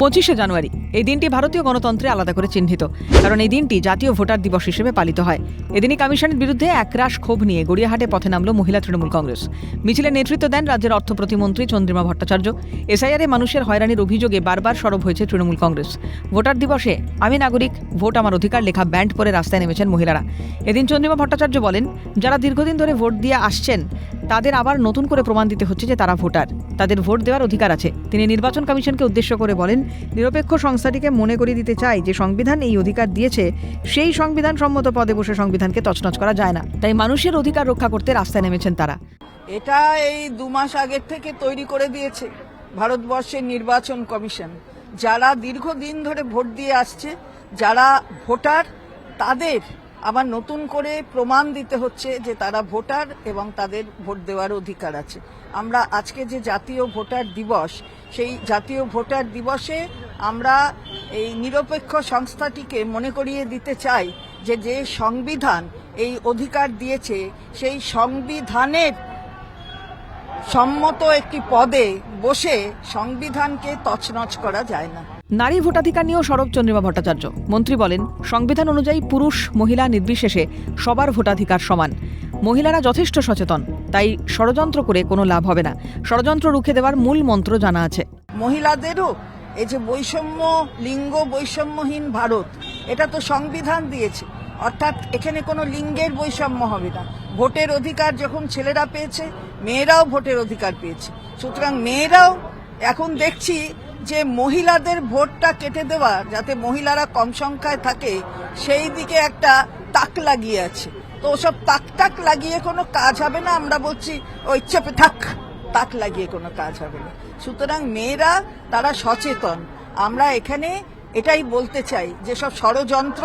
25শে জানুয়ারি এই দিনটি ভারতীয় গণতন্ত্রে আলাদা করে চিহ্নিত, কারণ এই দিনটি জাতীয় ভোটার দিবস হিসেবে পালিত হয়। এদিনই কমিশনের বিরুদ্ধে একরাশ ক্ষোভ নিয়ে গড়িয়াহাটে পথে নামল মহিলা তৃণমূল কংগ্রেস। মিছিলে নেতৃত্ব দেন রাজ্যের অর্থ প্রতিমন্ত্রী চন্দ্রিমা ভট্টাচার্য। এসআইআরে মানুষের হয়রানির অভিযোগে বারবার সরব হয়েছে তৃণমূল কংগ্রেস। ভোটার দিবসে আমি নাগরিক, ভোট আমার অধিকার লেখা ব্যান্ড পরে রাস্তায় নেমেছেন মহিলারা। এদিন চন্দ্রিমা ভট্টাচার্য বলেন, যারা দীর্ঘদিন ধরে ভোট দিয়ে আসছেন তাদের আবার নতুন করে প্রমাণ দিতে হচ্ছে যে তারা ভোটার, তাদের ভোট দেওয়ার অধিকার আছে। তিনি নির্বাচন কমিশনকে উদ্দেশ্য করে বলেন, নিরপেক্ষ সংস্থাটিকে মনে করিয়ে দিতে চাই যে সংবিধান এই অধিকার দিয়েছে, সেই সংবিধান সম্মত পদে বসে সংবিধানকে তছনছ করা যায় না। তাই মানুষের অধিকার রক্ষা করতে রাস্তায় নেমেছেন তারা। এটা এই 2 মাস আগের থেকে তৈরি করে দিয়েছে ভারতবর্ষের নির্বাচন কমিশন। যারা দীর্ঘদিন ধরে ভোট দিয়ে আসছে, যারা ভোটার, তাদের আবার নতুন করে প্রমাণ দিতে হচ্ছে যে তারা ভোটার এবং তাদের ভোট দেওয়ার অধিকার আছে। আমরা আজকে যে জাতীয় ভোটার দিবস, সেই জাতীয় ভোটার দিবসে আমরা এই নিরপেক্ষ সংস্থাটিকে মনে করিয়ে দিতে চাই যে যে সংবিধান এই অধিকার দিয়েছে, সেই সংবিধানের সম্মত একটি পদে বসে সংবিধানকে তছনছ করা যায় না। নারী ভোটাধিকার নিয়েও সরব চন্দ্রিমা ভট্টাচার্য। মন্ত্রী বলেন, সংবিধান অনুযায়ী পুরুষ মহিলা নির্বিশেষে সবার ভোটাধিকার সমান। মহিলারা যথেষ্ট সচেতন, তাই ষড়যন্ত্র করে কোনো লাভ হবে না। ষড়যন্ত্র রুখে দেওয়ার মূল মন্ত্র জানা আছে। মহিলাদেরও এই যে বৈষম্য, লিঙ্গ বৈষম্যহীন ভারত, এটা তো সংবিধান দিয়েছে, অর্থাৎ এখানে কোনো লিঙ্গের বৈষম্য হবে না। ভোটের অধিকার যখন ছেলেরা পেয়েছে, মেয়েরাও ভোটের অধিকার পেয়েছে। সুতরাং মেয়েরাও এখন দেখছি যে মহিলাদের ভোটটা কেটে দেওয়া, যাতে মহিলারা কম সংখ্যায় থাকে, সেই দিকে একটা তাক লাগিয়ে আছে। তো ওসব তাক লাগিয়ে কোনো কাজ হবে না। আমরা বলছি ওই চেপে থাক, তাক লাগিয়ে কোনো কাজ হবে না। সুতরাং মেয়েরা তারা সচেতন। আমরা এখানে এটাই বলতে চাই যে সব ষড়যন্ত্র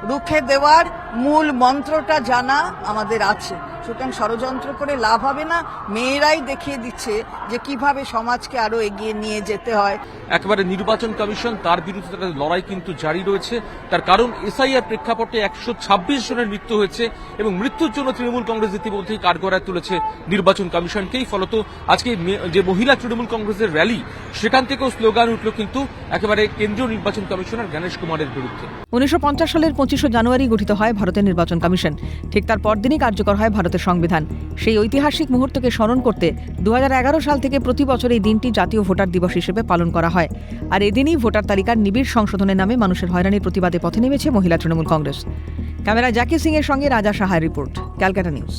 রুখে দেওয়ার মূল মন্ত্রটা জানা আমাদের আছে। সুতরাং ষড়যন্ত্র করে লাভ হবে না। মেয়েরাই দেখিয়ে দিচ্ছে যে কিভাবে সমাজকে আরো এগিয়ে নিয়ে যেতে হয়। একেবারে নির্বাচন কমিশন তার বিরুদ্ধে তাদের লড়াই কিন্তু জারি রয়েছে। তার কারণ এসআইআর প্রেক্ষাপটে 126 জনের মৃত্যু হয়েছে এবং মৃত্যুর জন্য তৃণমূল কংগ্রেস ইতিমধ্যেই কাঠগড়ায় তুলেছে নির্বাচন কমিশনকেই। ফলত আজকে যে মহিলা তৃণমূল কংগ্রেসের র্যালি, সেখান থেকেও স্লোগান উঠল কিন্তু একেবারে কেন্দ্রীয় নির্বাচন কমিশনার গণেশ কুমারের বিরুদ্ধে। 1950 সালের 25শে জানুয়ারি গঠিত হয় ভারতের নির্বাচন কমিশন। ঠিক তার পরদিনই কার্যকর হয় ভারতের সংবিধান। সেই ঐতিহাসিক মুহূর্তকে স্মরণ করতে 2011 সাল থেকে প্রতি বছর এই দিনটি জাতীয় ভোটার দিবস হিসেবে পালন করা হয়। আর এদিনই ভোটার তালিকার নিবিড় সংশোধনের নামে মানুষের হয়রানির প্রতিবাদে পথে নেমেছে মহিলা তৃণমূল কংগ্রেস। ক্যামেরা জ্যাকি সিং এর সঙ্গে রাজা সাহার রিপোর্ট, ক্যালকাটা নিউজ।